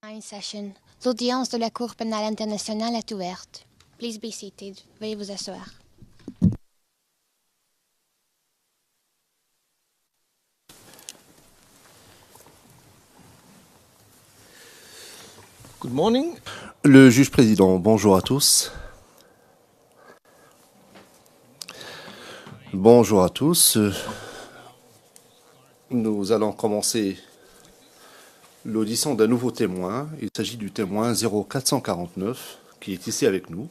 Nine session. L'audience de la Cour pénale internationale est ouverte. Please be seated. Veuillez vous asseoir. Good morning. Le juge président, bonjour à tous. Bonjour à tous. Nous allons commencer l'audition d'un nouveau témoin. Il s'agit du témoin 0449 qui est ici avec nous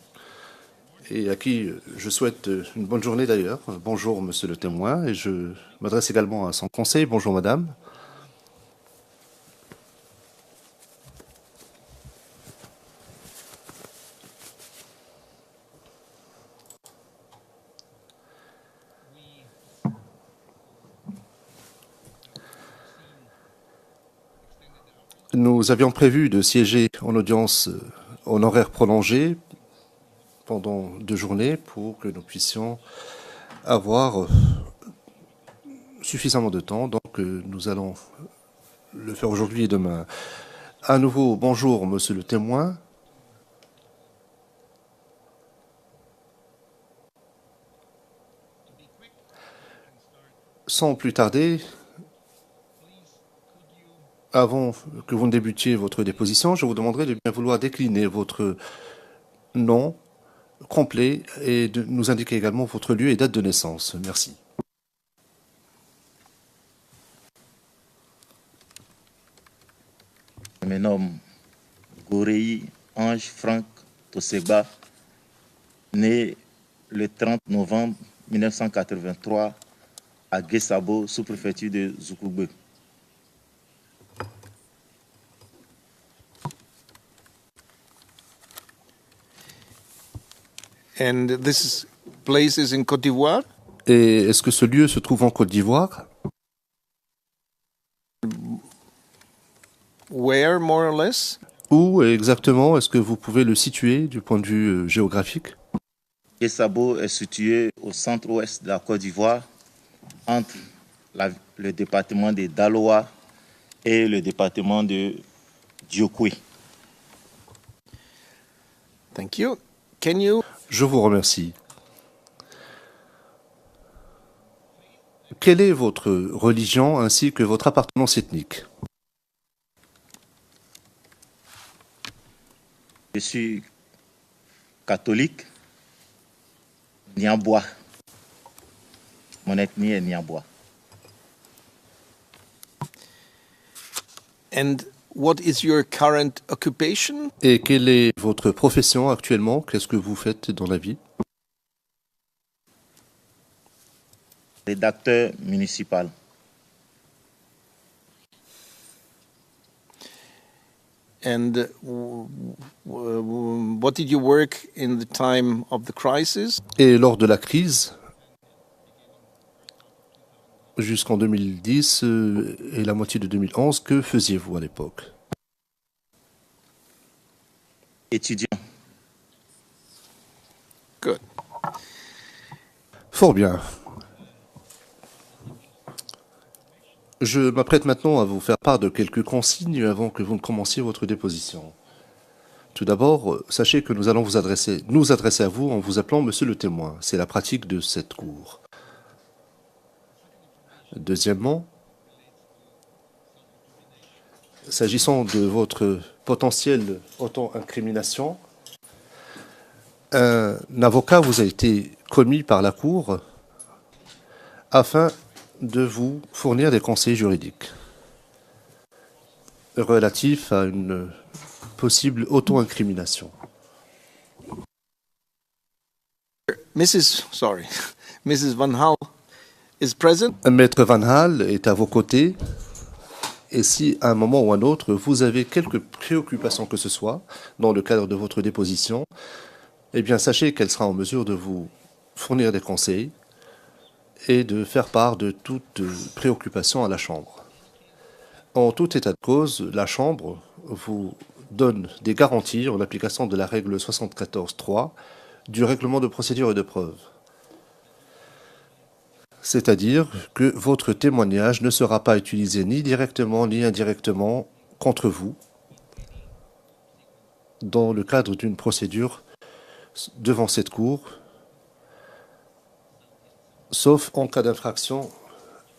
et à qui je souhaite une bonne journée d'ailleurs. Bonjour monsieur le témoin, et je m'adresse également à son conseil. Bonjour madame. Nous avions prévu de siéger en audience en horaire prolongé pendant 2 journées pour que nous puissions avoir suffisamment de temps. Donc nous allons le faire aujourd'hui et demain. À nouveau, bonjour monsieur le témoin. Sans plus tarder, avant que vous ne débutiez votre déposition, je vous demanderai de bien vouloir décliner votre nom complet et de nous indiquer également votre lieu et date de naissance. Merci. Je me nomme Gorei Ange Franck Toseba, né le 30 novembre 1983 à Guessabo, sous-préfecture de Zoukougbe. And this place is in Côte d'Ivoire? Et est-ce que ce lieu se trouve en Côte d'Ivoire? Where, more or less? Où exactement est-ce que vous pouvez le situer du point de vue géographique? Guessabo est situé au centre-ouest de la Côte d'Ivoire, entre le département de Daloa et le département de Diokwe. Thank you. Can you? Je vous remercie. Quelle est votre religion ainsi que votre appartenance ethnique? Je suis catholique, Niambois. Mon ethnie est Niambois. And what is your current occupation? Et quelle est votre profession actuellement? Qu'est-ce que vous faites dans la vie? Rédacteur municipal. And what did you work in the time of the crisis? Et lors de la crise, jusqu'en 2010 et la moitié de 2011, que faisiez-vous à l'époque? Étudiant. Good. Fort bien. Je m'apprête maintenant à vous faire part de quelques consignes avant que vous ne commenciez votre déposition. Tout d'abord, sachez que nous allons nous adresser à vous en vous appelant Monsieur le témoin. C'est la pratique de cette cour. Deuxièmement, s'agissant de votre potentielle auto-incrimination, un avocat vous a été commis par la Cour afin de vous fournir des conseils juridiques relatifs à une possible auto-incrimination. Mrs. Van Hal is present. Maître Van Hal est à vos côtés, et si à un moment ou à un autre vous avez quelques préoccupations que ce soit dans le cadre de votre déposition, eh bien sachez qu'elle sera en mesure de vous fournir des conseils et de faire part de toute préoccupation à la Chambre. En tout état de cause, la Chambre vous donne des garanties en application de la règle 74.3 du règlement de procédure et de preuve. C'est-à-dire que votre témoignage ne sera pas utilisé ni directement ni indirectement contre vous, dans le cadre d'une procédure devant cette Cour, sauf en cas d'infraction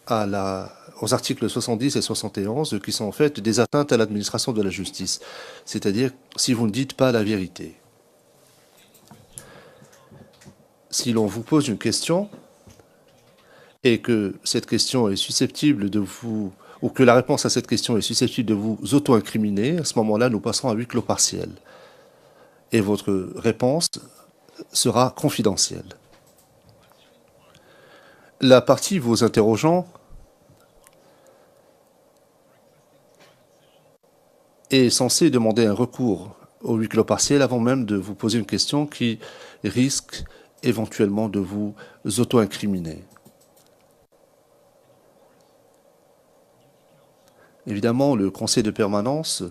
aux articles 70 et 71, qui sont en fait des atteintes à l'administration de la justice, c'est-à-dire si vous ne dites pas la vérité. Si l'on vous pose une question et que cette question est susceptible de vous, ou que la réponse à cette question est susceptible de vous auto-incriminer, à ce moment-là, nous passerons à huis clos partiel. Et votre réponse sera confidentielle. La partie vous interrogeant est censée demander un recours au huis clos partiel avant même de vous poser une question qui risque éventuellement de vous auto-incriminer. Évidemment, le conseil de permanence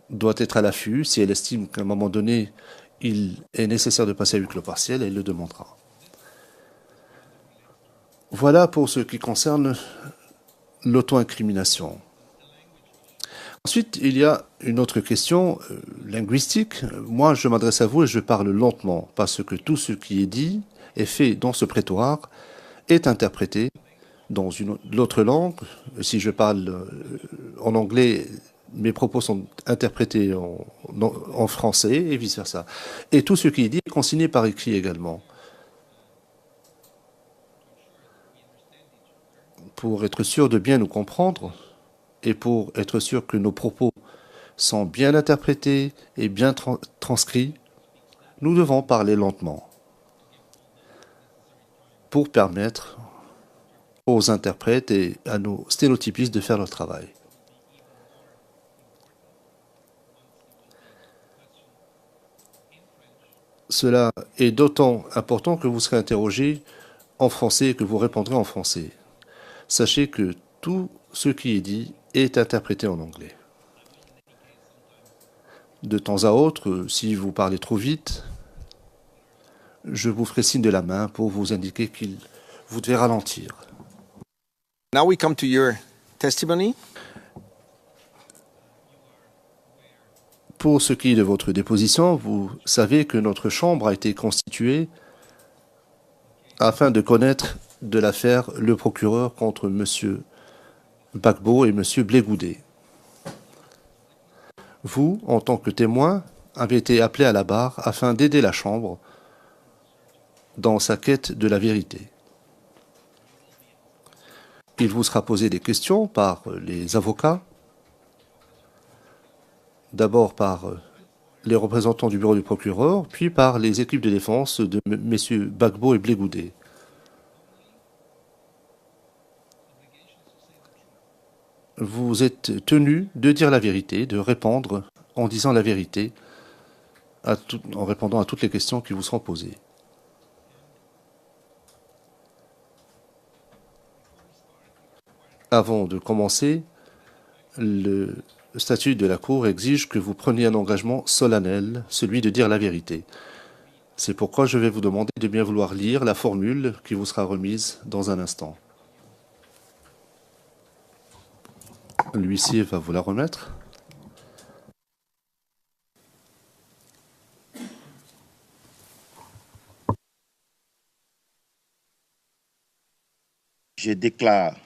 doit être à l'affût. Si elle estime qu'à un moment donné, il est nécessaire de passer à huis clos partiel, elle le demandera. Voilà pour ce qui concerne l'auto-incrimination. Ensuite, il y a une autre question linguistique. Moi, je m'adresse à vous et je parle lentement, parce que tout ce qui est dit et fait dans ce prétoire est interprété dans une autre langue. Si je parle en anglais, mes propos sont interprétés en français et vice-versa. Et tout ce qui est dit est consigné par écrit également. Pour être sûr de bien nous comprendre et pour être sûr que nos propos sont bien interprétés et bien transcrits, nous devons parler lentement pour permettre aux interprètes et à nos sténotypistes de faire leur travail. Cela est d'autant important que vous serez interrogé en français et que vous répondrez en français. Sachez que tout ce qui est dit est interprété en anglais. De temps à autre, si vous parlez trop vite, je vous ferai signe de la main pour vous indiquer qu'il vous devez ralentir. Now we come to your testimony. Pour ce qui est de votre déposition, vous savez que notre chambre a été constituée afin de connaître de l'affaire le procureur contre M. Gbagbo et M. Blé Goudé. Vous, en tant que témoin, avez été appelé à la barre afin d'aider la Chambre dans sa quête de la vérité. Il vous sera posé des questions par les avocats, d'abord par les représentants du bureau du procureur, puis par les équipes de défense de M. Gbagbo et Blé Goudé. Vous êtes tenu de dire la vérité, de répondre en disant la vérité, en répondant à toutes les questions qui vous seront posées. Avant de commencer, le statut de la Cour exige que vous preniez un engagement solennel, celui de dire la vérité. C'est pourquoi je vais vous demander de bien vouloir lire la formule qui vous sera remise dans un instant. L'huissier va vous la remettre. Je déclare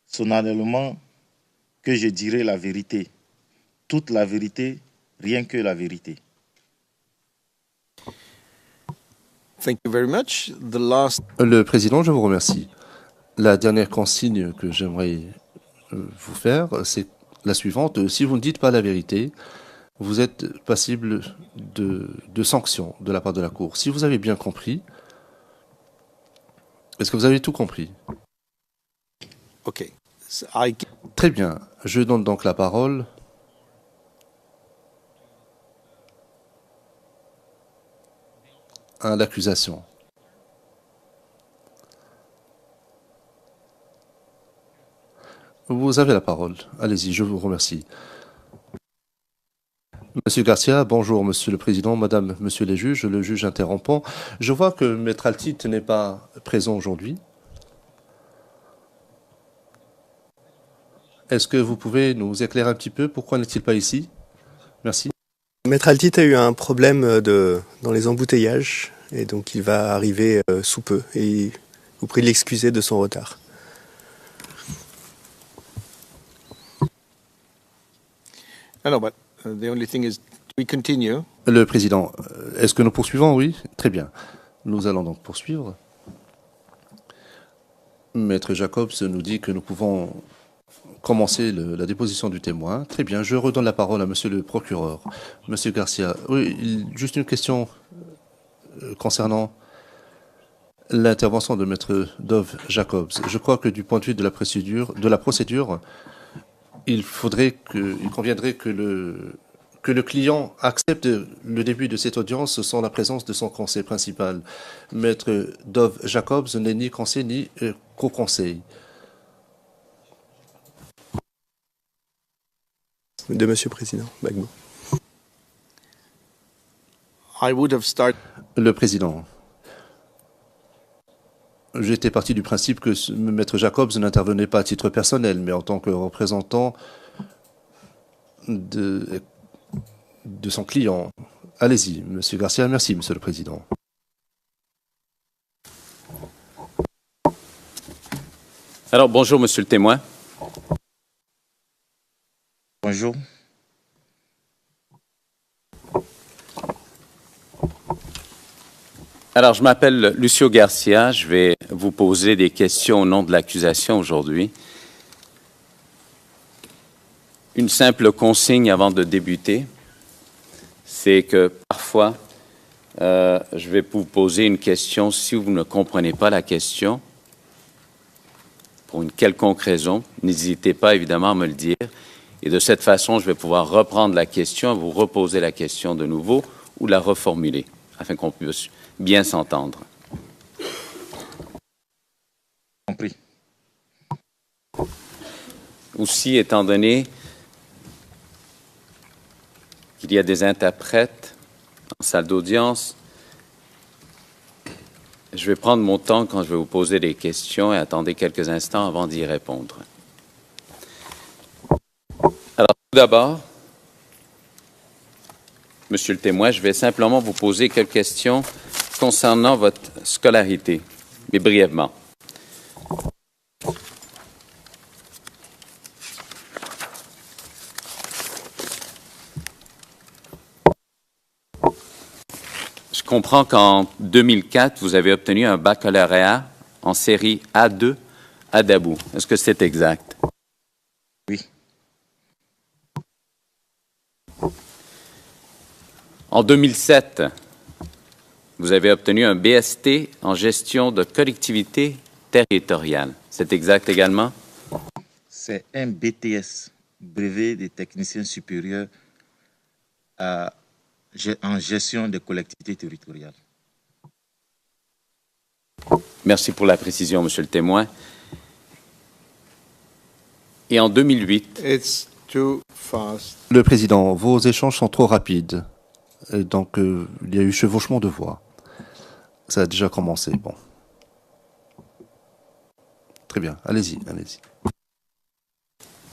solennellement que je dirai la vérité, toute la vérité, rien que la vérité. Thank you very much. The last... Le président, je vous remercie. La dernière consigne que j'aimerais vous faire, c'est la suivante. Si vous ne dites pas la vérité, vous êtes passible de sanctions de la part de la Cour. Si vous avez bien compris, est-ce que vous avez tout compris? Okay. So Très bien. Je donne donc la parole à l'accusation. Vous avez la parole. Allez-y, je vous remercie. Monsieur Garcia, bonjour Monsieur le Président, Madame, Monsieur les juges, le juge interrompant. Je vois que Maître Altit n'est pas présent aujourd'hui. Est-ce que vous pouvez nous éclairer un petit peu? Pourquoi n'est-il pas ici? Merci. Maître Altit a eu un problème dans les embouteillages et donc il va arriver sous peu et vous prie de l'excuser de son retard. No, but the only thing is, we continue. Le président, est-ce que nous poursuivons? Oui, très bien. Nous allons donc poursuivre. Maître Jacobs nous dit que nous pouvons commencer la déposition du témoin. Très bien, je redonne la parole à monsieur le procureur. Monsieur Garcia, oui, juste une question concernant l'intervention de maître Dove Jacobs. Je crois que du point de vue de la procédure, il conviendrait que le client accepte le début de cette audience sans la présence de son conseil principal. Maître Dove Jacobs n'est ni conseil ni co-conseil. De monsieur le président Gbagbo. I would have started. Le président. J'étais parti du principe que maître Jacobs n'intervenait pas à titre personnel, mais en tant que représentant de son client. Allez-y, monsieur Garcia. Merci, monsieur le président. Alors, bonjour, monsieur le témoin. Bonjour. Alors, je m'appelle Lucio Garcia. Je vais vous poser des questions au nom de l'accusation aujourd'hui. Une simple consigne avant de débuter, c'est que parfois, je vais vous poser une question. Si vous ne comprenez pas la question, pour une quelconque raison, n'hésitez pas évidemment à me le dire. Et de cette façon, je vais pouvoir reprendre la question, vous reposer la question de nouveau ou la reformuler, afin qu'on puisse bien s'entendre. Compris. Aussi, étant donné qu'il y a des interprètes en salle d'audience, je vais prendre mon temps quand je vais vous poser des questions et attendez quelques instants avant d'y répondre. Alors, tout d'abord, monsieur le témoin, je vais simplement vous poser quelques questions concernant votre scolarité, mais brièvement. Je comprends qu'en 2004, vous avez obtenu un baccalauréat en série A2 à Dabou. Est-ce que c'est exact? Oui. En 2007, vous avez obtenu un BST en gestion de collectivité territoriale. C'est exact également? C'est un BTS, brevet des techniciens supérieurs en gestion des collectivités territoriales. Merci pour la précision, monsieur le témoin. Et en 2008... It's too fast. Le président, vos échanges sont trop rapides. Et donc, il y a eu chevauchement de voix. Ça a déjà commencé. Bon. Très bien. Allez-y, allez-y.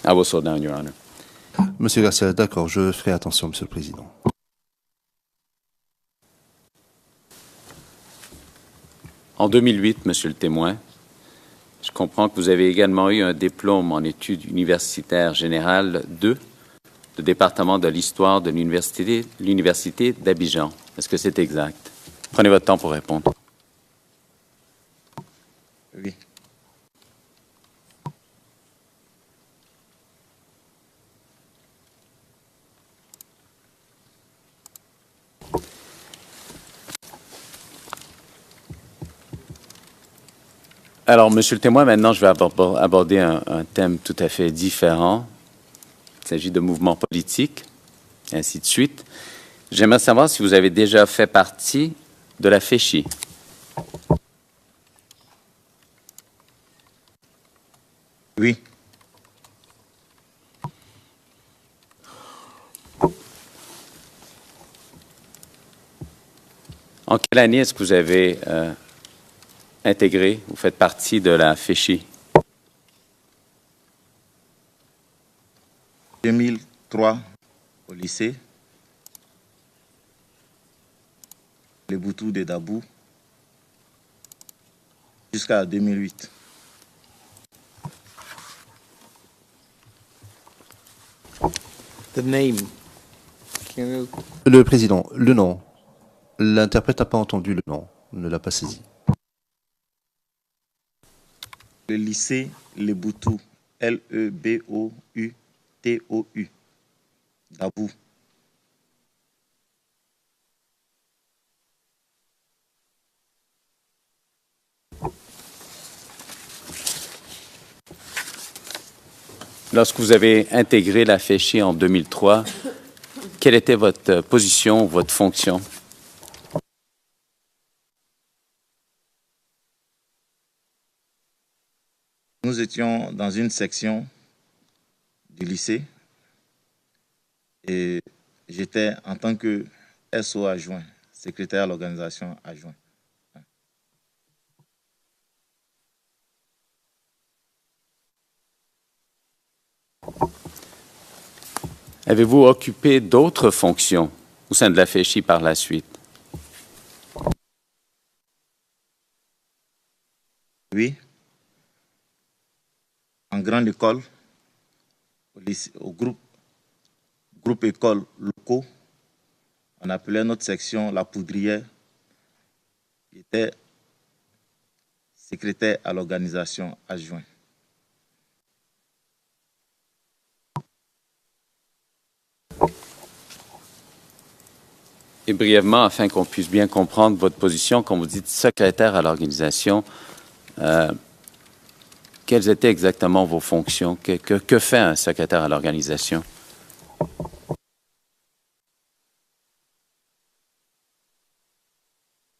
I will slow down, Your Honor. Monsieur Garcia, d'accord, je ferai attention, monsieur le président. En 2008, monsieur le témoin, je comprends que vous avez également eu un diplôme en études universitaires générales 2 du département de l'histoire de l'Université d'Abidjan. Est-ce que c'est exact? Prenez votre temps pour répondre. Oui. Alors, monsieur le témoin, maintenant, je vais aborder un thème tout à fait différent. Il s'agit de mouvements politiques, et ainsi de suite. J'aimerais savoir si vous avez déjà fait partie de la FECHI. Oui. En quelle année est-ce que vous avez intégré ou faites partie de la FECHI? 2003 au lycée les Boutous de Dabou jusqu'à 2008. The name. Can you- Le président, le nom. L'interprète n'a pas entendu le nom, ne l'a pas saisi. Le lycée Les Boutous, Leboutou, Dabou. Lorsque vous avez intégré la FECHI en 2003, quelle était votre position, votre fonction? Nous étions dans une section du lycée et j'étais en tant que SO adjoint, secrétaire à l'organisation adjoint. Avez-vous occupé d'autres fonctions au sein de la FECHI par la suite? Oui, en grande école, au, lycée, au groupe école locaux, on appelait notre section la poudrière. J'étais secrétaire à l'organisation adjoint. Et brièvement, afin qu'on puisse bien comprendre votre position, quand vous dites secrétaire à l'organisation, quelles étaient exactement vos fonctions? Que fait un secrétaire à l'organisation?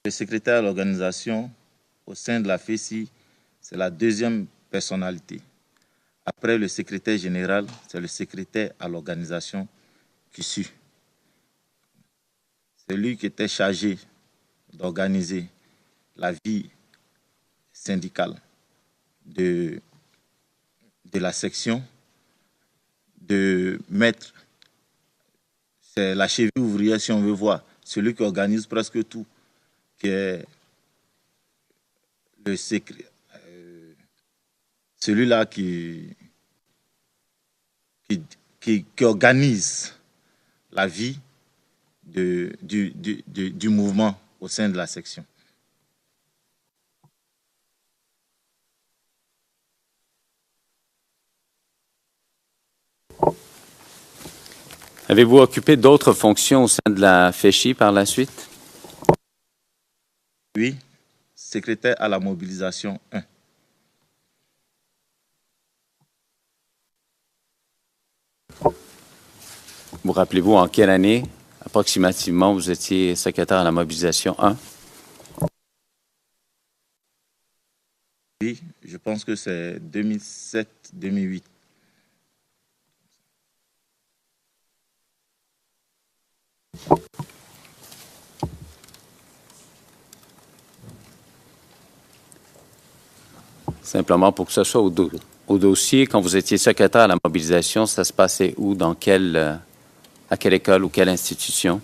Le secrétaire à l'organisation au sein de la FECI, c'est la deuxième personnalité. Après le secrétaire général, c'est le secrétaire à l'organisation qui suit. C'est lui qui était chargé d'organiser la vie syndicale de la section, de mettre, c'est la cheville ouvrière si on veut voir, celui qui organise presque tout, qui est le celui-là qui organise la vie du mouvement au sein de la section. Avez-vous occupé d'autres fonctions au sein de la FECHI par la suite? Oui, secrétaire à la mobilisation 1. Vous rappelez-vous en quelle année, approximativement, vous étiez secrétaire à la mobilisation 1? Oui, je pense que c'est 2007-2008. Simplement pour que ce soit au dossier, quand vous étiez secrétaire à la mobilisation, ça se passait où, à quelle école ou quelle institution?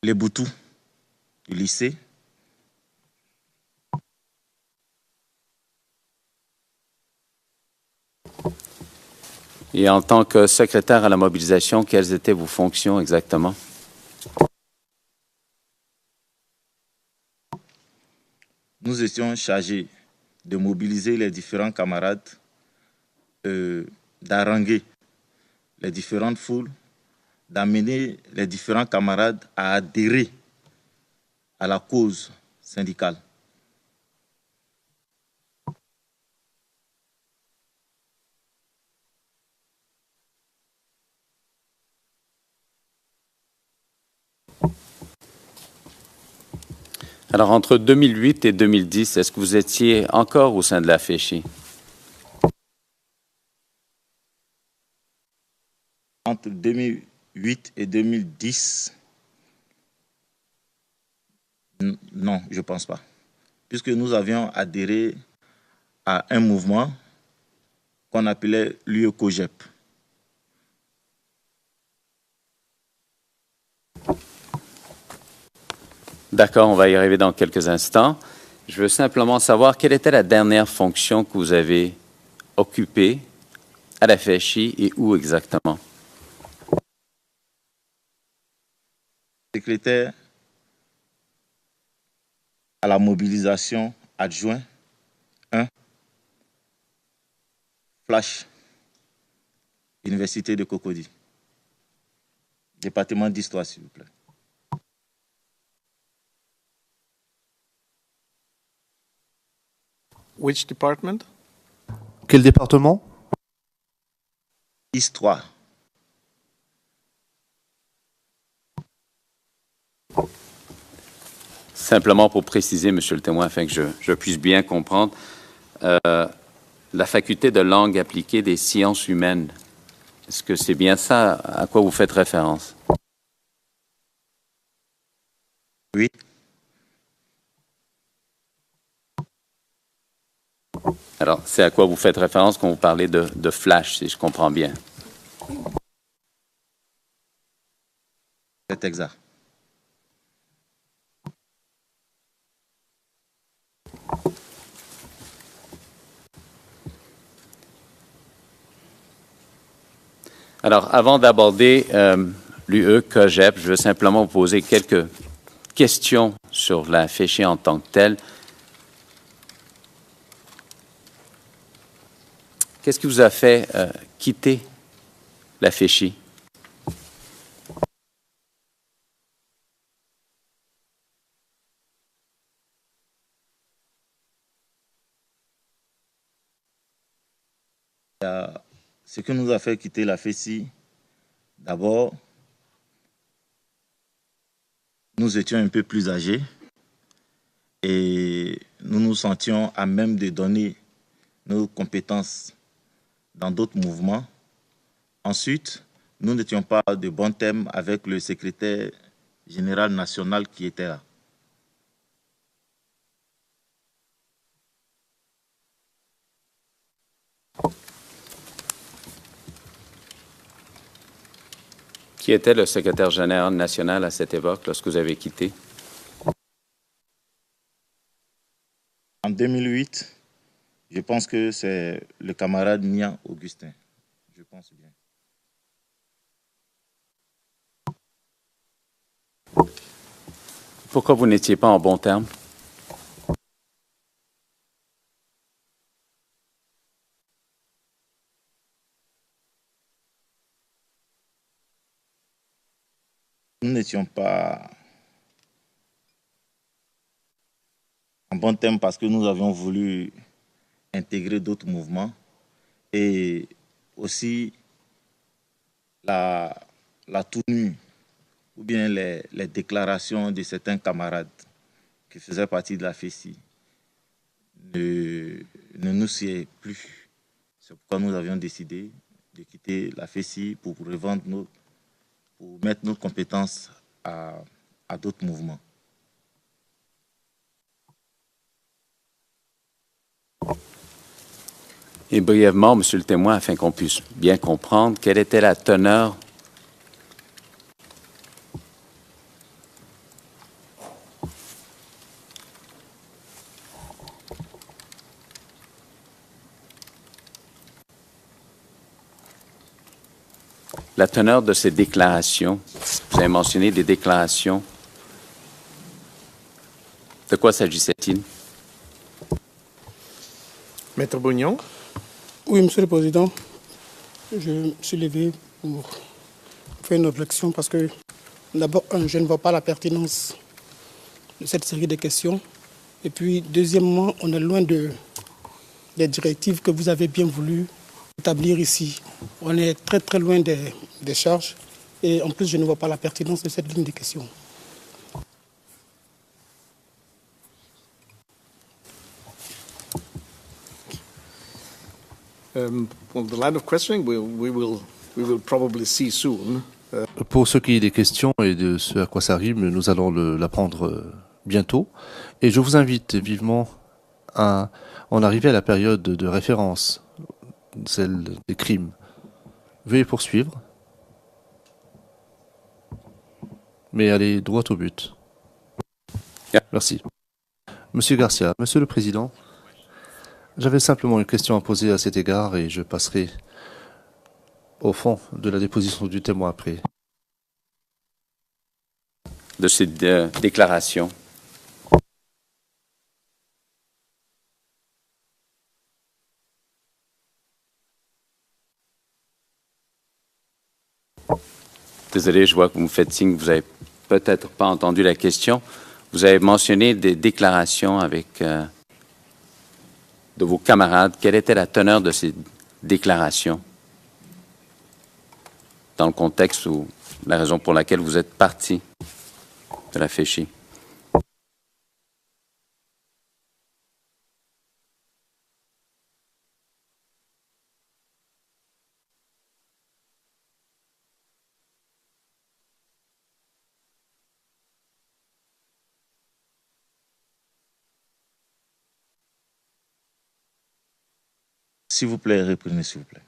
Les Boutous du lycée. Et en tant que secrétaire à la mobilisation, quelles étaient vos fonctions exactement? Nous étions chargés de mobiliser les différents camarades, d'haranguer les différentes foules, d'amener les différents camarades à adhérer à la cause syndicale. Alors, entre 2008 et 2010, est-ce que vous étiez encore au sein de la FECHI? Entre 2008 et 2010, non, je ne pense pas. Puisque nous avions adhéré à un mouvement qu'on appelait l'UE-COGEP. D'accord, on va y arriver dans quelques instants. Je veux simplement savoir quelle était la dernière fonction que vous avez occupée à la FECHI et où exactement? Secrétaire à la mobilisation adjoint 1, Flash, Université de Cocody. Département d'histoire, s'il vous plaît. Which department? Quel département? Histoire. Simplement pour préciser, Monsieur le témoin, afin que je puisse bien comprendre, la faculté de langue appliquée des sciences humaines, est-ce que c'est bien ça à quoi vous faites référence? Oui. Alors, c'est à quoi vous faites référence quand vous parlez de flash, si je comprends bien. C'est exact. Alors, avant d'aborder l'UE-COGEP, je veux simplement vous poser quelques questions sur la FECHI en tant que telle. Qu'est-ce qui vous a fait quitter la FECHI? Ce qui nous a fait quitter la FECHI, d'abord, nous étions un peu plus âgés et nous nous sentions à même de donner nos compétences dans d'autres mouvements. Ensuite, nous n'étions pas de bon terme avec le secrétaire général national qui était là. Qui était le secrétaire général national à cette époque, lorsque vous avez quitté? En 2008, je pense que c'est le camarade Nian Augustin. Je pense bien. Pourquoi vous n'étiez pas en bon terme? Nous n'étions pas en bon terme parce que nous avions voulu intégrer d'autres mouvements et aussi la tenue ou bien les déclarations de certains camarades qui faisaient partie de la FECHI ne nous sied plus. C'est pourquoi nous avions décidé de quitter la FECHI pour revendre pour mettre nos compétences à d'autres mouvements. Et brièvement, Monsieur le témoin, afin qu'on puisse bien comprendre, quelle était la teneur de ces déclarations. Vous avez mentionné des déclarations. De quoi s'agissait-il? Maître Bougnon? Oui, Monsieur le Président, je me suis levé pour faire une objection parce que, d'abord, je ne vois pas la pertinence de cette série de questions. Et puis, deuxièmement, on est loin des directives que vous avez bien voulu établir ici. On est très très loin des charges et en plus, je ne vois pas la pertinence de cette ligne de questions. Well, the line of questioning we will probably see soon. Pour ce qui est des questions et de ce à quoi ça rime, nous allons l'apprendre bientôt. Et je vous invite vivement on arrivait à la période de référence, celle des crimes. Veuillez poursuivre, mais allez droit au but. Merci. Monsieur Garcia, Monsieur le Président, j'avais simplement une question à poser à cet égard et je passerai au fond de la déposition du témoin après. De cette déclaration. Désolé, je vois que vous me faites signe que vous n'avez peut-être pas entendu la question. Vous avez mentionné des déclarations avec de vos camarades. Quelle était la teneur de ces déclarations dans le contexte ou la raison pour laquelle vous êtes parti de la FECHI? S'il vous plaît, reprenez, s'il vous plaît.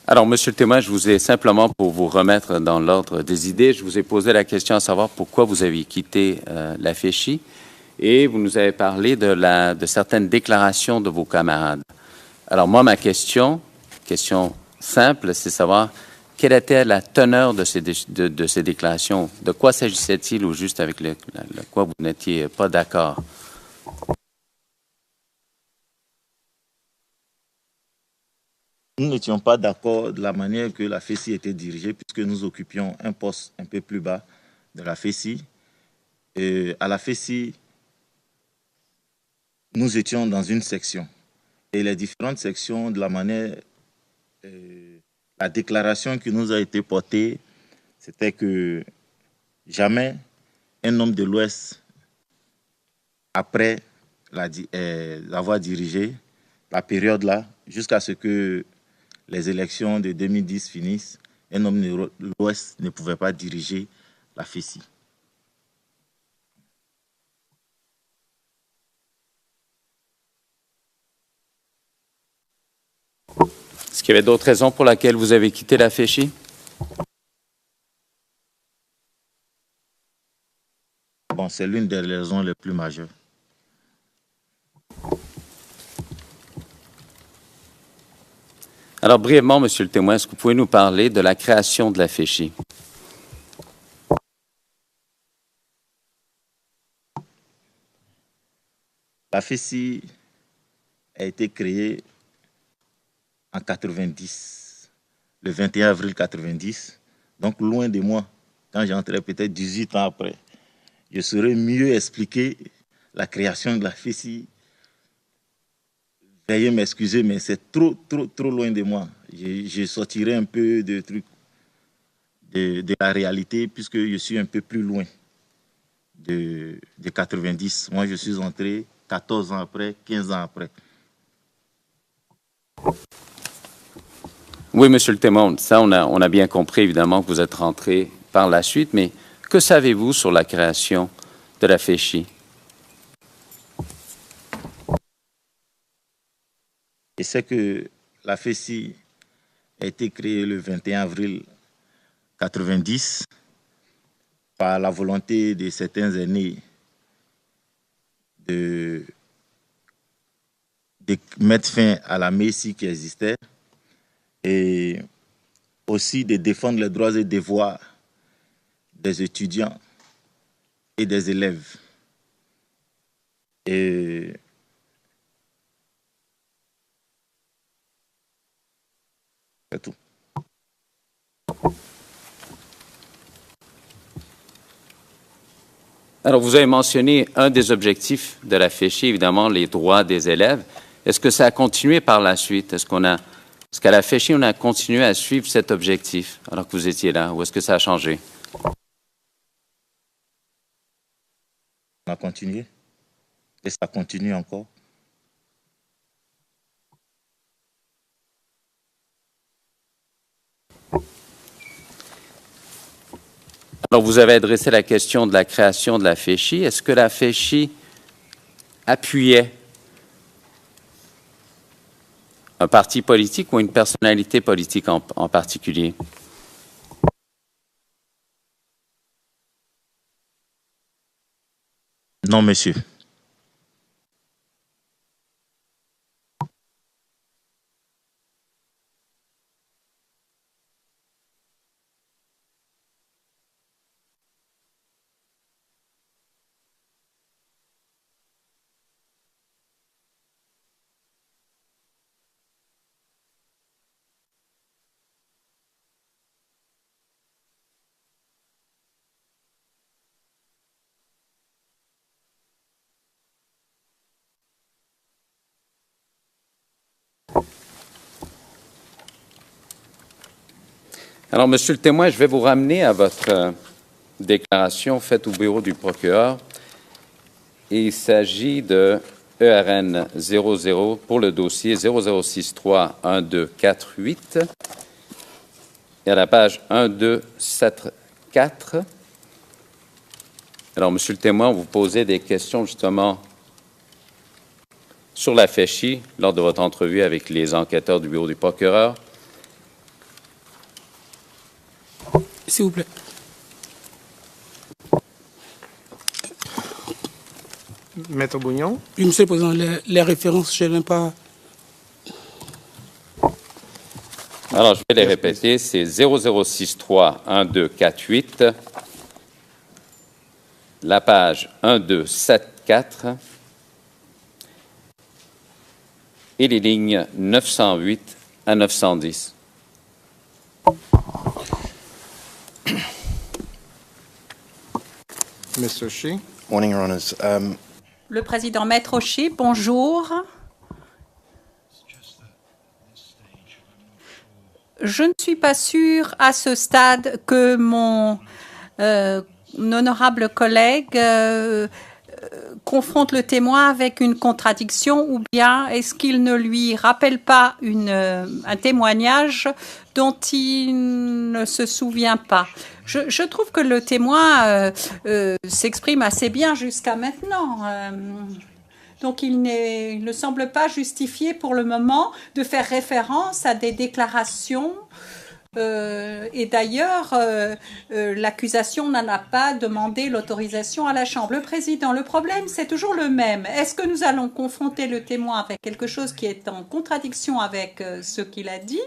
Alors, Monsieur le témoin, je vous ai simplement, pour vous remettre dans l'ordre des idées, je vous ai posé la question à savoir pourquoi vous avez quitté la FECHI et vous nous avez parlé de certaines déclarations de vos camarades. Alors, moi, ma question simple, c'est savoir quelle était la teneur de ces déclarations. De quoi s'agissait-il au juste avec le quoi vous n'étiez pas d'accord? Nous n'étions pas d'accord de la manière que la FECI était dirigée, puisque nous occupions un poste un peu plus bas de la FECI. Et à la FECI, nous étions dans une section. Et les différentes sections, de la manière, la déclaration qui nous a été portée, c'était que jamais un homme de l'Ouest, après l'avoir dirigé, la période là, jusqu'à ce que les élections de 2010 finissent, un homme de l'Ouest ne pouvait pas diriger la FECI. Est-ce qu'il y avait d'autres raisons pour lesquelles vous avez quitté la FECHI? Bon, c'est l'une des raisons les plus majeures. Alors, brièvement, Monsieur le témoin, est-ce que vous pouvez nous parler de la création de la FECHI? La FECI a été créée en 90, le 21 avril 90, donc loin de moi, quand j'entrais peut-être 18 ans après. Je saurais mieux expliquer la création de la FECI. Veuillez m'excuser, mais c'est trop loin de moi. Je sortirai un peu de trucs de la réalité, puisque je suis un peu plus loin de 90. Moi, je suis entré 14 ans après, 15 ans après. Oui, Monsieur le témoin, ça, on a bien compris, évidemment, que vous êtes rentré par la suite, mais que savez-vous sur la création de la FECHI? Je sais que la FECI a été créée le 21 avril 90 par la volonté de certains aînés de mettre fin à la MESI qui existait et aussi de défendre les droits et devoirs des étudiants et des élèves. Et c'est tout. Alors, vous avez mentionné un des objectifs de la FECHI, évidemment, les droits des élèves. Est-ce que ça a continué par la suite? Est-ce qu'à la FECHI, on a continué à suivre cet objectif alors que vous étiez là? Ou est-ce que ça a changé? On a continué et ça continue encore. Alors, vous avez adressé la question de la création de la FECHI. Est-ce que la FECHI appuyait un parti politique ou une personnalité politique en particulier? Non, monsieur. Alors, Monsieur le témoin, je vais vous ramener à votre déclaration faite au bureau du procureur. Il s'agit de ERN 00 pour le dossier 00631248 et à la page 1274. Alors, Monsieur le témoin, vous posez des questions justement sur la FECHI lors de votre entrevue avec les enquêteurs du bureau du procureur. S'il vous plaît. Maître Bougnon. Oui, Monsieur le Président, les références, je n'aime pas. Alors, je vais les répéter. C'est 00631248, la page 1274 et les lignes 908 à 910. Mr. Shi. Morning, Your Honours. Le président Maître Shi, bonjour. Je ne suis pas sûre à ce stade que mon honorable collègue confronte le témoin avec une contradiction, ou bien est-ce qu'il ne lui rappelle pas un témoignage dont il ne se souvient pas? Je trouve que le témoin s'exprime assez bien jusqu'à maintenant. Donc, il ne semble pas justifié pour le moment de faire référence à des déclarations. Et d'ailleurs, l'accusation n'en a pas demandé l'autorisation à la Chambre. Le Président, le problème, c'est toujours le même. Est-ce que nous allons confronter le témoin avec quelque chose qui est en contradiction avec ce qu'il a dit,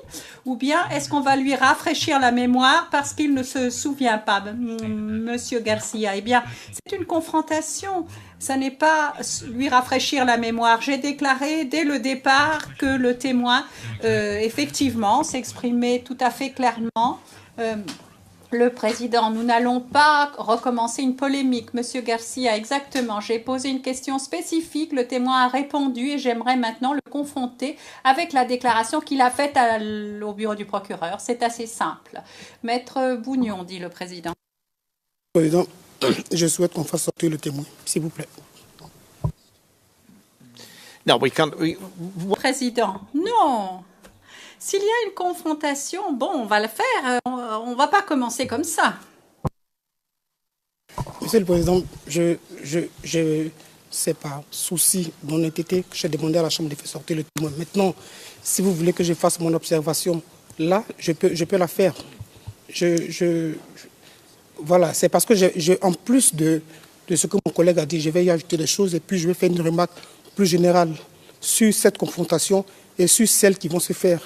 ou bien est-ce qu'on va lui rafraîchir la mémoire parce qu'il ne se souvient pas, Monsieur Garcia? Eh bien, c'est une confrontation. Ça n'est pas lui rafraîchir la mémoire. J'ai déclaré dès le départ que le témoin, effectivement, s'exprimait tout à fait clairement. Le président, nous n'allons pas recommencer une polémique. Monsieur Garcia, exactement. J'ai posé une question spécifique. Le témoin a répondu et j'aimerais maintenant le confronter avec la déclaration qu'il a faite au bureau du procureur. C'est assez simple. Maître Bougnon, dit le président. Président, je souhaite qu'on fasse sortir le témoin, s'il vous plaît. No, we can't. Président, non. S'il y a une confrontation, bon, on va le faire. On ne va pas commencer comme ça. Monsieur le Président, c'est par souci d'honnêteté que j'ai demandé à la Chambre de faire sortir le témoin. Maintenant, si vous voulez que je fasse mon observation, là, je peux la faire. Voilà, c'est parce que en plus de ce que mon collègue a dit, je vais y ajouter des choses et puis je vais faire une remarque plus générale sur cette confrontation et sur celles qui vont se faire.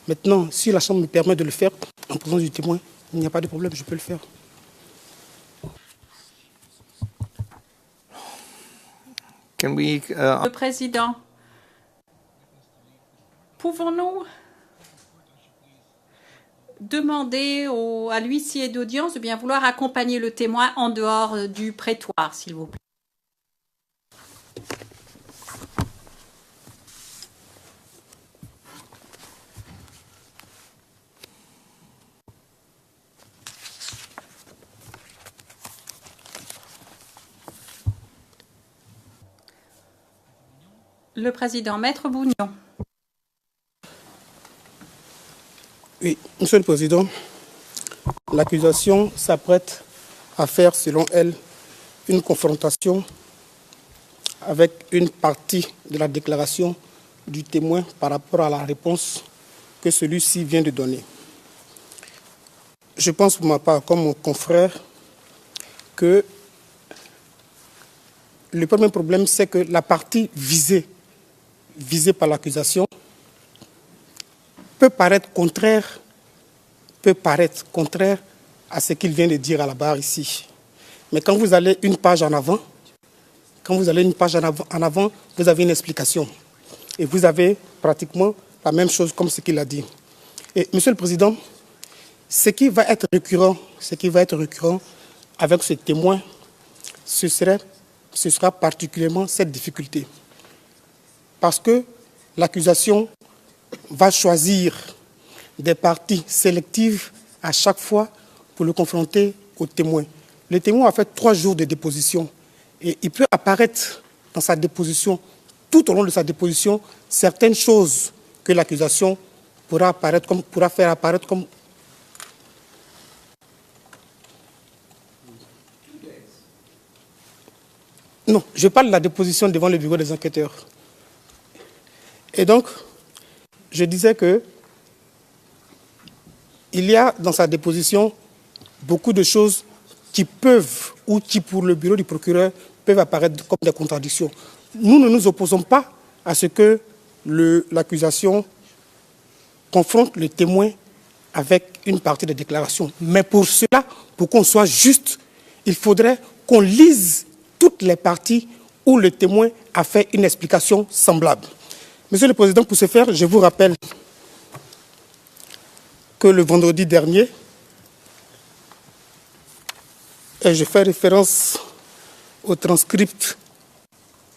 Maintenant, si la Chambre me permet de le faire en présence du témoin, il n'y a pas de problème, je peux le faire. Le Président, pouvons-nous demander à l'huissier d'audience de bien vouloir accompagner le témoin en dehors du prétoire, s'il vous plaît? Le président, Maître Bougnon. Oui, Monsieur le Président, l'accusation s'apprête à faire, selon elle, une confrontation avec une partie de la déclaration du témoin par rapport à la réponse que celui-ci vient de donner. Je pense pour ma part, comme mon confrère, que le premier problème, c'est que la partie visée par l'accusation peut paraître contraire à ce qu'il vient de dire à la barre ici. Mais quand vous allez une page en avant, vous avez une explication. Et vous avez pratiquement la même chose comme ce qu'il a dit. Et Monsieur le Président, ce qui va être récurrent avec ce témoin, ce sera particulièrement cette difficulté. Parce que l'accusation va choisir des parties sélectives à chaque fois pour le confronter au témoin. Le témoin a fait 3 jours de déposition et il peut apparaître dans sa déposition, tout au long de sa déposition, certaines choses que l'accusation pourra faire apparaître comme... Non, je parle de la déposition devant le bureau des enquêteurs. Et donc, je disais que il y a dans sa déposition beaucoup de choses qui peuvent, ou qui pour le bureau du procureur, peuvent apparaître comme des contradictions. Nous ne nous opposons pas à ce que l'accusation confronte le témoin avec une partie des déclarations. Mais pour cela, pour qu'on soit juste, il faudrait qu'on lise toutes les parties où le témoin a fait une explication semblable. Monsieur le Président, pour ce faire, je vous rappelle que le vendredi dernier, et je fais référence au transcript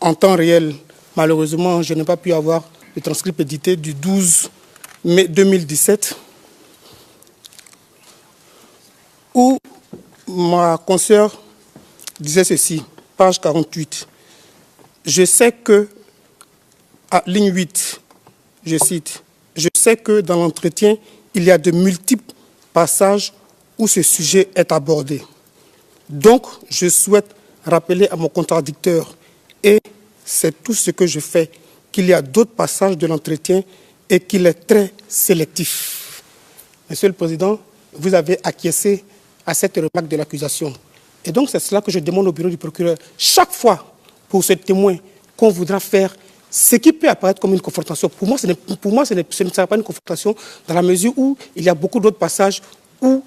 en temps réel. Malheureusement, je n'ai pas pu avoir le transcript édité du 12 mai 2017, où ma consoeur disait ceci, page 48. Je sais que, à ligne 8, je cite, « Je sais que dans l'entretien, il y a de multiples passages où ce sujet est abordé. Donc, je souhaite rappeler à mon contradicteur, et c'est tout ce que je fais, qu'il y a d'autres passages de l'entretien et qu'il est très sélectif. » Monsieur le Président, vous avez acquiescé à cette remarque de l'accusation. Et donc, c'est cela que je demande au bureau du procureur. Chaque fois, pour ce témoin, qu'on voudra faire ce qui peut apparaître comme une confrontation. Pour moi, ce ne sera pas une confrontation dans la mesure où il y a beaucoup d'autres passages où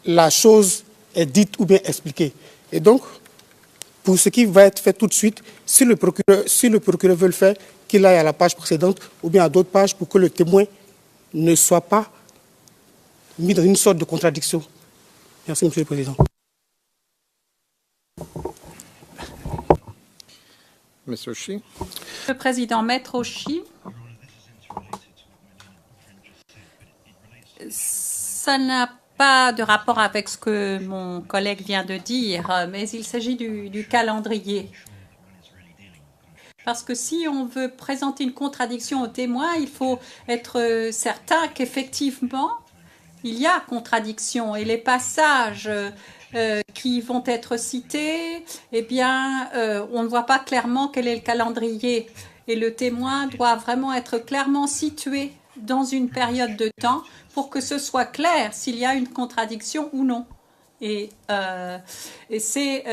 la chose est dite ou bien expliquée. Et donc, pour ce qui va être fait tout de suite, si le procureur veut le faire, qu'il aille à la page précédente ou bien à d'autres pages pour que le témoin ne soit pas mis dans une sorte de contradiction. Merci, Monsieur le Président. Mr. Oshie. Le Président, Maître Oshie. Ça n'a pas de rapport avec ce que mon collègue vient de dire, mais il s'agit du calendrier. Parce que si on veut présenter une contradiction au témoin, il faut être certain qu'effectivement, il y a contradiction. Et les passages qui vont être cités, eh bien, on ne voit pas clairement quel est le calendrier. Et le témoin doit vraiment être clairement situé dans une période de temps pour que ce soit clair s'il y a une contradiction ou non. Et c'est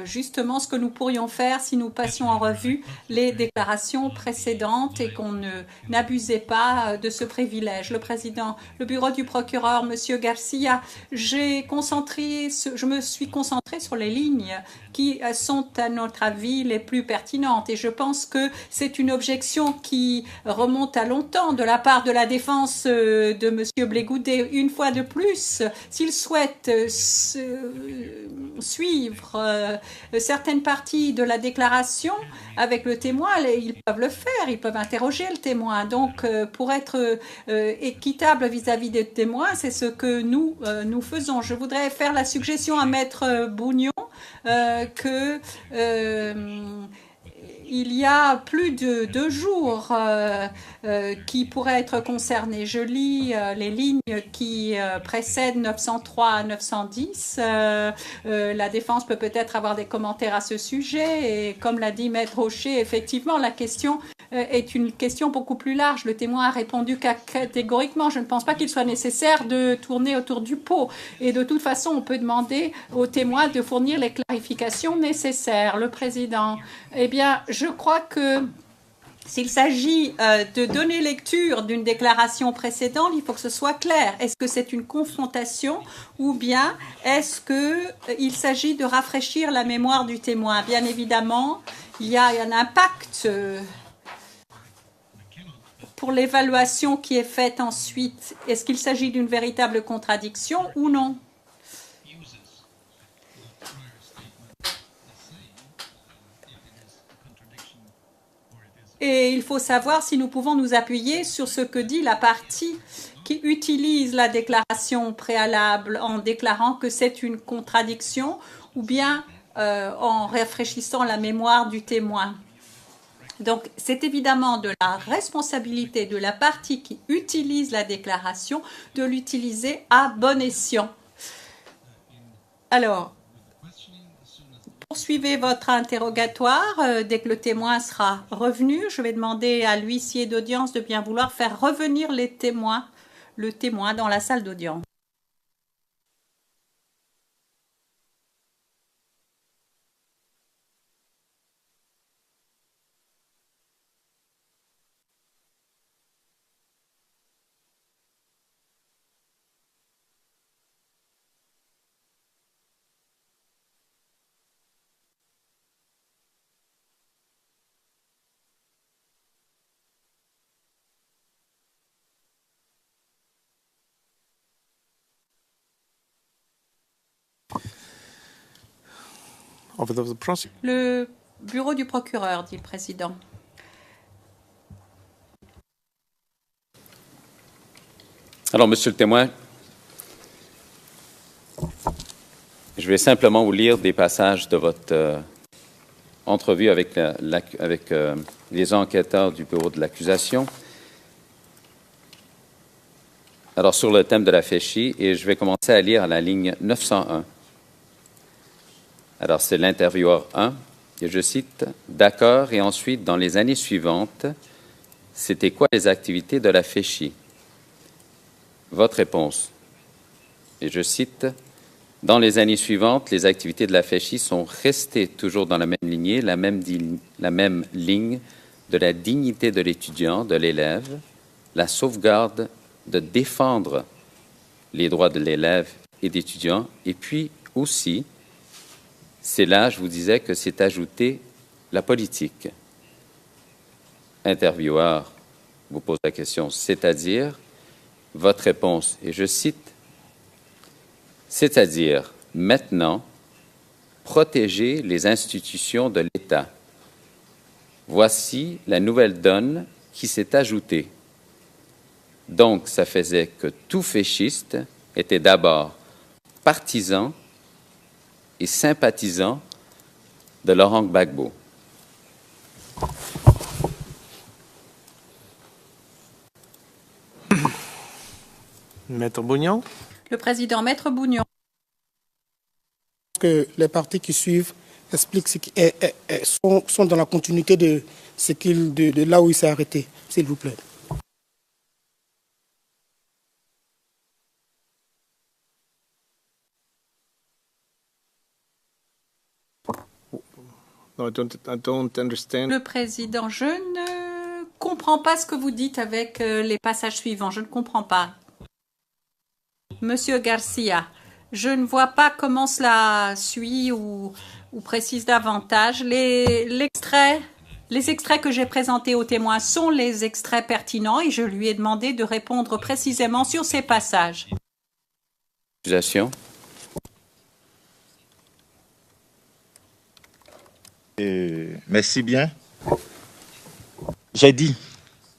justement ce que nous pourrions faire si nous passions en revue les déclarations précédentes et qu'on n'abusait pas de ce privilège. Le président, le bureau du procureur, Monsieur Garcia, je me suis concentrée sur les lignes qui sont, à notre avis, les plus pertinentes. Et je pense que c'est une objection qui remonte à longtemps de la part de la défense de Monsieur Blégoudet. Une fois de plus, s'il souhaite suivre certaines parties de la déclaration avec le témoin, ils peuvent le faire, ils peuvent interroger le témoin. Donc, pour être équitable vis-à-vis des témoins, c'est ce que nous faisons. Je voudrais faire la suggestion à Maître Bougnon qu'il il y a plus de 2 jours qui pourraient être concernés. Je lis les lignes qui précèdent 903 à 910. La défense peut peut-être avoir des commentaires à ce sujet. Et comme l'a dit Maître Rocher, effectivement, la question est une question beaucoup plus large. Le témoin a répondu catégoriquement. Je ne pense pas qu'il soit nécessaire de tourner autour du pot. Et de toute façon, on peut demander au témoin de fournir les clarifications nécessaires. Le président, eh bien, je crois que s'il s'agit de donner lecture d'une déclaration précédente, il faut que ce soit clair. Est-ce que c'est une confrontation ou bien est-ce qu'il s'agit de rafraîchir la mémoire du témoin? Bien évidemment, il y a un impact pour l'évaluation qui est faite ensuite. Est-ce qu'il s'agit d'une véritable contradiction ou non? Et il faut savoir si nous pouvons nous appuyer sur ce que dit la partie qui utilise la déclaration préalable en déclarant que c'est une contradiction ou bien en rafraîchissant la mémoire du témoin. Donc, c'est évidemment de la responsabilité de la partie qui utilise la déclaration de l'utiliser à bon escient. Alors, poursuivez votre interrogatoire. Dès que le témoin sera revenu, je vais demander à l'huissier d'audience de bien vouloir faire revenir le témoin dans la salle d'audience. Le bureau du procureur, dit le président. Alors, monsieur le témoin, je vais simplement vous lire des passages de votre entrevue avec, les enquêteurs du bureau de l'accusation. Alors, sur le thème de la féchie, et je vais commencer à lire à la ligne 901. Alors, c'est l'intervieweur 1, et je cite, « D'accord, et ensuite, dans les années suivantes, c'était quoi les activités de la féchie? » Votre réponse, et je cite, « Dans les années suivantes, les activités de la féchie sont restées toujours dans la même lignée, la même ligne de la dignité de l'étudiant, de l'élève, la sauvegarde de défendre les droits de l'élève et d'étudiant, et puis aussi, c'est là, je vous disais, que s'est ajoutée la politique. » Intervieweur vous pose la question, c'est-à-dire, votre réponse, et je cite, « C'est-à-dire, maintenant, protéger les institutions de l'État. Voici la nouvelle donne qui s'est ajoutée. Donc, ça faisait que tout féchiste était d'abord partisan et sympathisant de Laurent Gbagbo. » Maître Bougnon. Le président, Maître Bougnon. Que les parties qui suivent expliquent sont dans la continuité de là où il s'est arrêté, s'il vous plaît. No, I don't understand. Le président, je ne comprends pas ce que vous dites avec les passages suivants. Je ne comprends pas. Monsieur Garcia, je ne vois pas comment cela suit ou précise davantage. Les extraits que j'ai présentés aux témoins sont les extraits pertinents et je lui ai demandé de répondre précisément sur ces passages. Accusation. Merci bien. J'ai dit,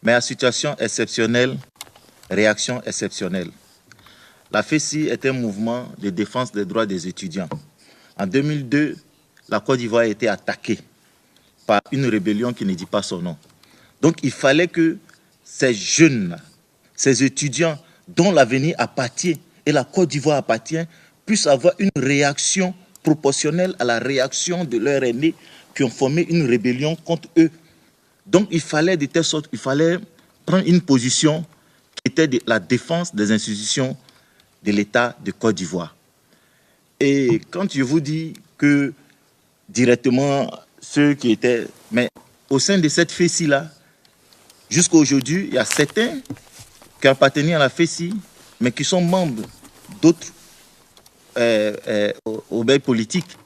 mais à situation exceptionnelle, réaction exceptionnelle. La FECI est un mouvement de défense des droits des étudiants. En 2002, la Côte d'Ivoire a été attaquée par une rébellion qui ne dit pas son nom. Donc il fallait que ces jeunes, ces étudiants dont l'avenir appartient et la Côte d'Ivoire appartient, puissent avoir une réaction proportionnelle à la réaction de leurs aînés qui ont formé une rébellion contre eux. Donc il fallait de telle sorte, il fallait prendre une position qui était de la défense des institutions de l'État de Côte d'Ivoire. Et quand je vous dis que directement ceux qui étaient... Mais au sein de cette FECI-là, jusqu'à aujourd'hui, il y a certains qui appartenaient à la FECI, mais qui sont membres d'autres obéis politiques,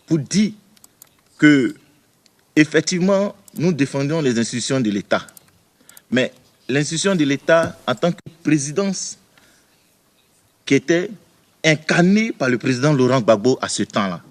pour dire que, effectivement, nous défendons les institutions de l'État. Mais l'institution de l'État, en tant que présidence, qui était incarnée par le président Laurent Gbagbo à ce temps-là.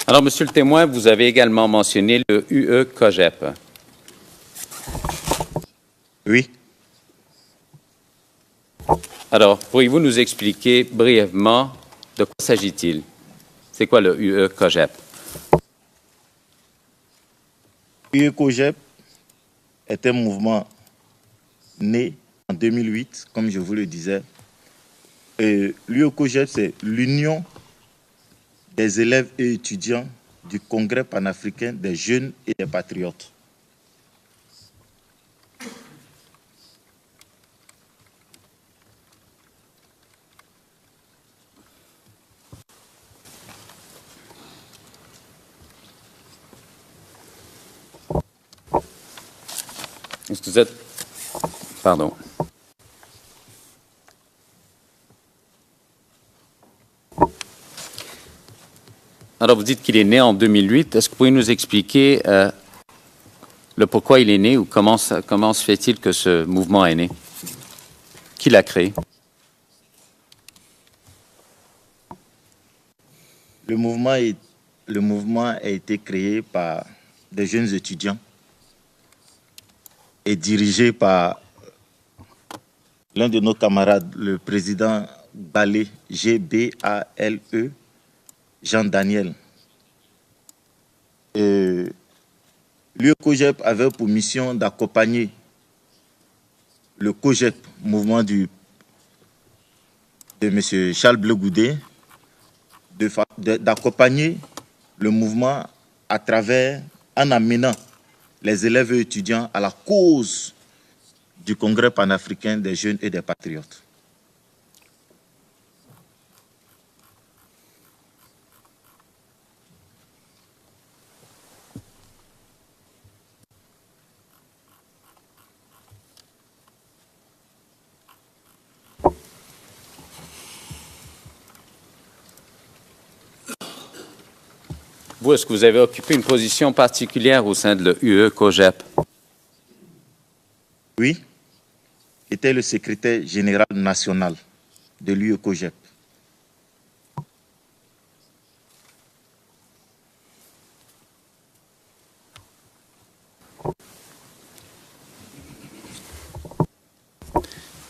Alors, Monsieur le témoin, vous avez également mentionné le UE-COGEP. Oui. Alors, pourriez-vous nous expliquer brièvement de quoi s'agit-il? C'est quoi le UE-COGEP? UE-COGEP est un mouvement né en 2008, comme je vous le disais. L'UE-COGEP, c'est l'Union des élèves et étudiants du Congrès panafricain des jeunes et des patriotes. Est-ce que vous êtes... Pardon. Alors, vous dites qu'il est né en 2008. Est-ce que vous pouvez nous expliquer le pourquoi il est né ou comment se fait-il que ce mouvement est né? Qui l'a créé? Le mouvement a été créé par des jeunes étudiants et dirigé par l'un de nos camarades, le président Balé, G-B-A-L-E, Jean Daniel. L'UE-COGEP avait pour mission d'accompagner le COGEP, mouvement de M. Charles Bleu Goudet, d'accompagner le mouvement à travers, en amenant les élèves et étudiants à la cause du Congrès panafricain des jeunes et des patriotes. Vous, est-ce que vous avez occupé une position particulière au sein de l'UE-COGEP? Oui, j'étais le secrétaire général national de l'UE-COGEP.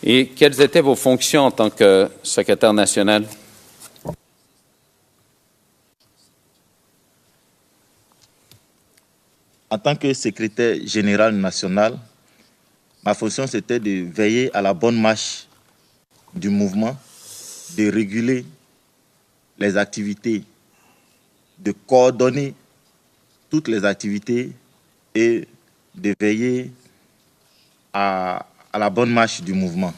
Et quelles étaient vos fonctions en tant que secrétaire national? En tant que secrétaire général national, ma fonction c'était de veiller à la bonne marche du mouvement, de réguler les activités, de coordonner toutes les activités et de veiller à la bonne marche du mouvement.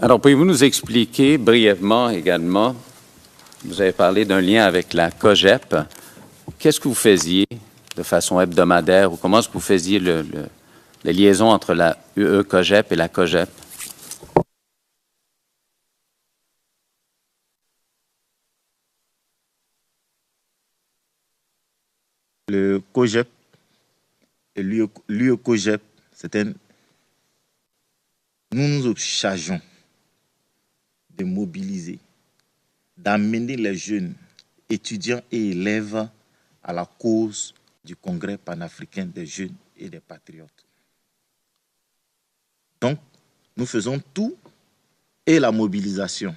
Alors, pouvez-vous nous expliquer brièvement également vous avez parlé d'un lien avec la COGEP. Qu'est-ce que vous faisiez de façon hebdomadaire ou comment est-ce que vous faisiez les liaisons entre la UE-COGEP et la COGEP? Le COGEP et l'UE-COGEP, nous nous chargeons de mobiliser, d'amener les jeunes étudiants et élèves à la cause du Congrès panafricain des jeunes et des patriotes. Donc, nous faisons tout, et la mobilisation,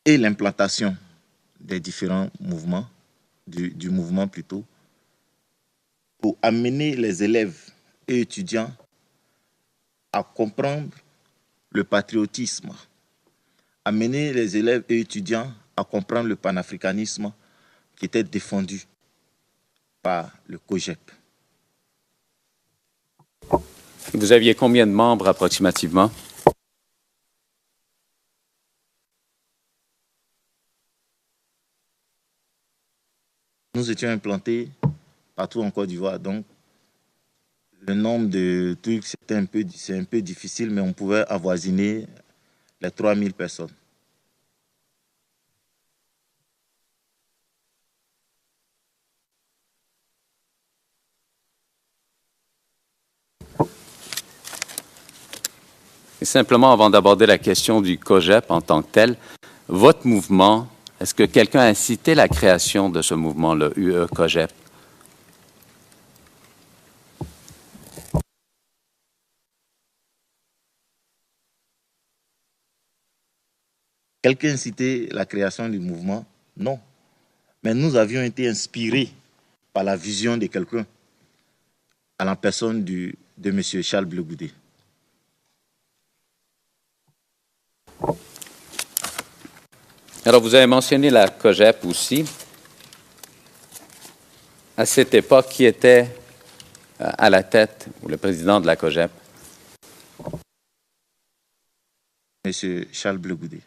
et l'implantation des différents mouvements, du mouvement plutôt, pour amener les élèves et étudiants à comprendre le patriotisme, amener les élèves et étudiants à comprendre le panafricanisme qui était défendu par le COGEP. Vous aviez combien de membres approximativement? Nous étions implantés partout en Côte d'Ivoire, donc le nombre de trucs, c'est un peu difficile, mais on pouvait avoisiner les 3000 personnes. Et simplement, avant d'aborder la question du COGEP en tant que tel, votre mouvement, est-ce que quelqu'un a incité la création de ce mouvement, le UE-COGEP? Quelqu'un a incité la création du mouvement? Non. Mais nous avions été inspirés par la vision de quelqu'un, à la personne de M. Charles Bleu Goudé. Alors, vous avez mentionné la COGEP aussi. À cette époque, qui était à la tête, ou le président de la COGEP? M. Charles Bleu Goudé.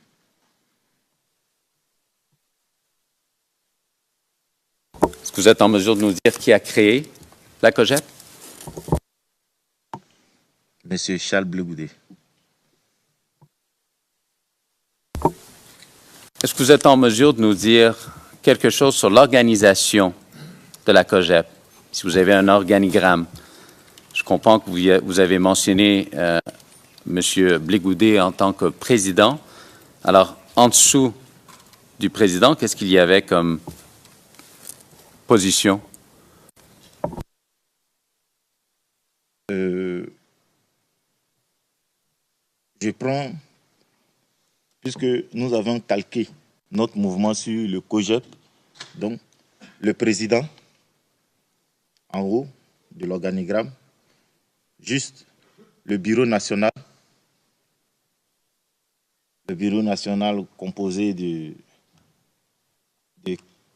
Est-ce que vous êtes en mesure de nous dire qui a créé la COGEP? M. Charles Bleu Goudé. Est-ce que vous êtes en mesure de nous dire quelque chose sur l'organisation de la COGEP, si vous avez un organigramme? Je comprends que vous avez mentionné M. Blé Goudé en tant que président. Alors, en dessous du président, qu'est-ce qu'il y avait comme position? Je prends, puisque nous avons calqué notre mouvement sur le COGEP, donc le président en haut de l'organigramme, juste le bureau national composé de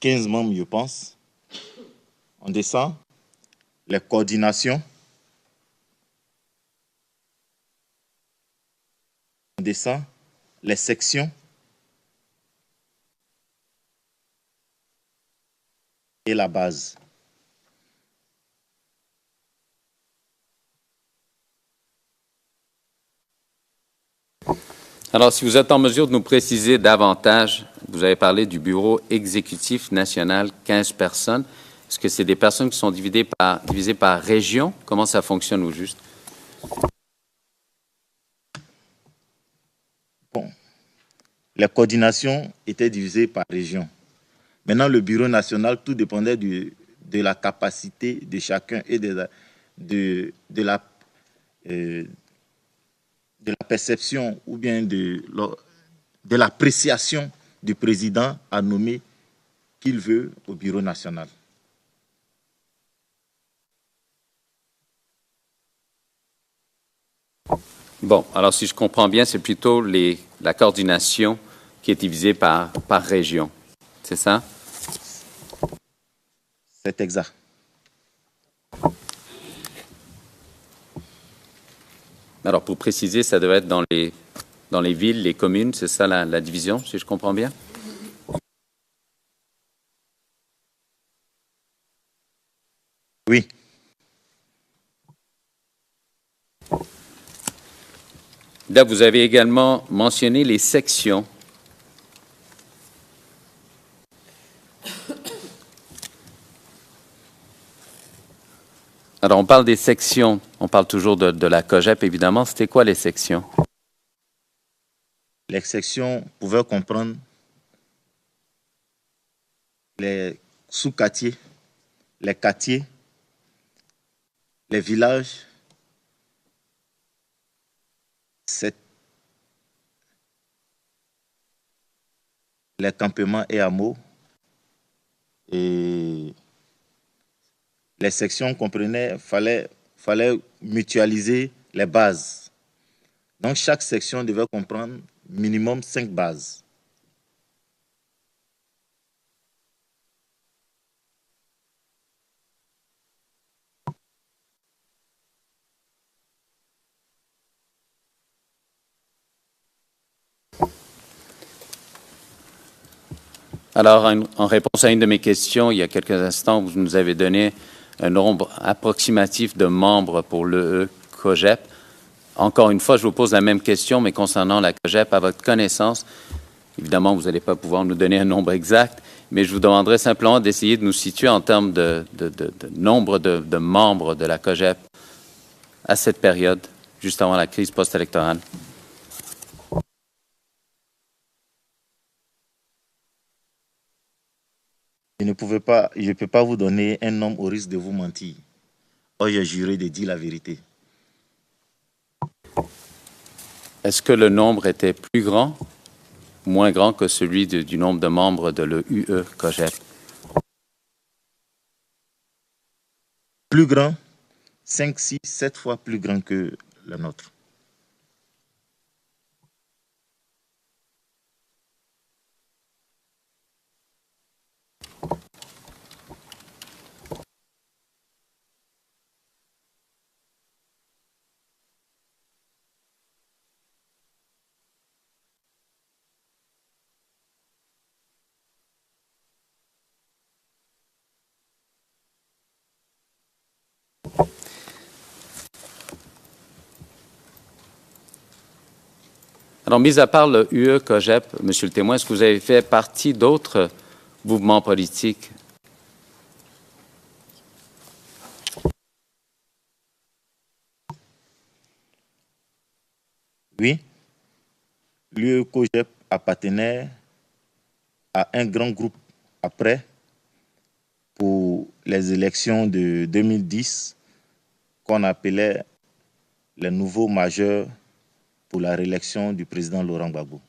15 membres, je pense. On descend les coordinations, on descend les sections et la base. Alors, si vous êtes en mesure de nous préciser davantage, vous avez parlé du bureau exécutif national, 15 personnes. Est-ce que c'est des personnes qui sont divisées par région? Comment ça fonctionne au juste? Bon, les coordinations étaient divisées par région. Maintenant, le bureau national, tout dépendait de la capacité de chacun et de la perception ou bien de l'appréciation du président à nommer qu'il veut au bureau national. Bon, alors si je comprends bien, c'est plutôt la coordination qui est divisée par région. C'est ça? C'est exact. Alors, pour préciser, ça devait être dans les dans les villes, les communes, c'est ça la division, si je comprends bien? Oui. Là, vous avez également mentionné les sections. Alors, on parle des sections. On parle toujours de la COGEP, évidemment. C'était quoi les sections? Les sections pouvaient comprendre les sous-quartiers, les quartiers, les villages, les campements et hameaux. Et les sections comprenaient, fallait mutualiser les bases. Donc chaque section devait comprendre minimum 5 bases. Alors, en réponse à une de mes questions, il y a quelques instants, vous nous avez donné un nombre approximatif de membres pour le COGEP. Encore une fois, je vous pose la même question, mais concernant la COGEP, à votre connaissance, évidemment, vous n'allez pas pouvoir nous donner un nombre exact, mais je vous demanderai simplement d'essayer de nous situer en termes de nombre de membres de la COGEP à cette période, juste avant la crise post-électorale. Je ne peux pas vous donner un nombre au risque de vous mentir. Or, j'ai juré de dire la vérité. Est-ce que le nombre était plus grand, moins grand que celui du nombre de membres de l'UE COGEP? Plus grand, 5, 6, 7 fois plus grand que le nôtre. Alors, mis à part le UE COGEP, Monsieur le témoin, est-ce que vous avez fait partie d'autres mouvements politiques? Oui, l'UE COGEP appartenait à un grand groupe après, pour les élections de 2010, qu'on appelait les nouveaux majeurs pour la réélection du président Laurent Gbagbo.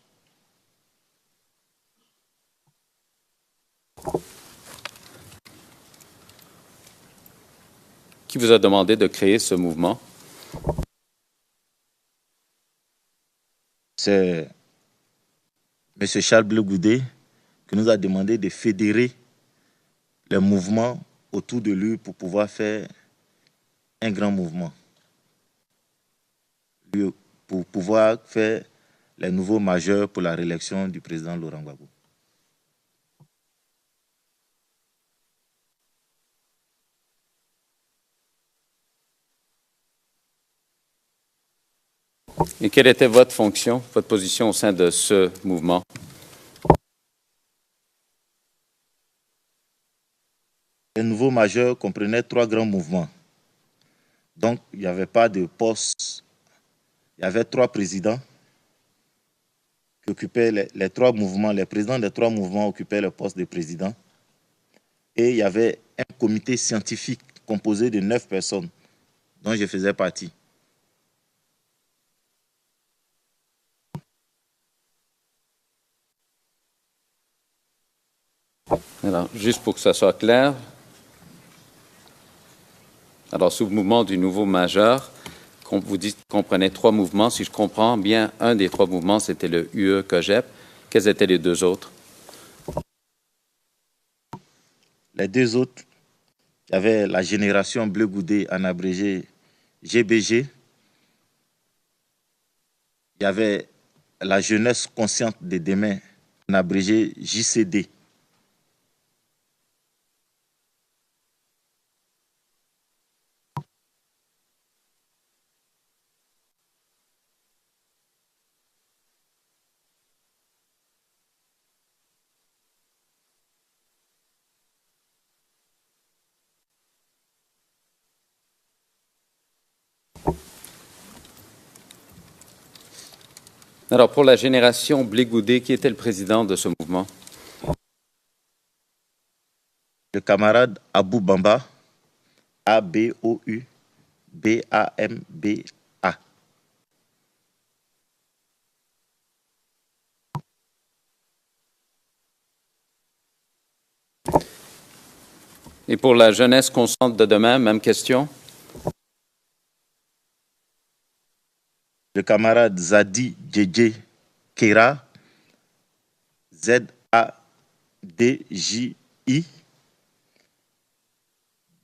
Qui vous a demandé de créer ce mouvement? C'est M. Charles Bleu Goudet qui nous a demandé de fédérer les mouvements autour de lui pour pouvoir faire un grand mouvement. Pour pouvoir faire les nouveaux majeurs pour la réélection du président Laurent Gbagbo. Et quelle était votre fonction, votre position au sein de ce mouvement? Les nouveaux majeurs comprenaient 3 grands mouvements. Donc, il n'y avait pas de poste. Il y avait 3 présidents qui occupaient les 3 mouvements. Les présidents des 3 mouvements occupaient le poste de président. Et il y avait un comité scientifique composé de 9 personnes, dont je faisais partie. Alors, juste pour que ça soit clair, alors sous le mouvement du nouveau majeur, vous dites qu'on comprenait 3 mouvements. Si je comprends bien, un des 3 mouvements, c'était le UE COGEP. Quels étaient les 2 autres? Les 2 autres, il y avait la génération Bleu Goudet, en abrégé GBG. Il y avait la jeunesse consciente de demain, en abrégé JCD. Alors, pour la génération Blé-Goudé, qui était le président de ce mouvement? Le camarade Abou Bamba, A-B-O-U-B-A-M-B-A. Et pour la jeunesse consciente de demain, même question? Le camarade Zadi Djedje Kera, Z-A-D-J-I,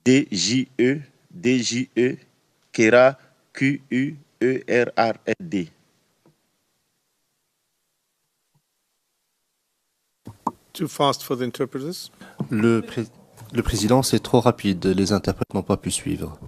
D-J-E, D-J-E, Kera, Q-U-E-R-R-L-D. Too fast for the interpreters? Le président, c'est trop rapide. Les interprètes n'ont pas pu suivre.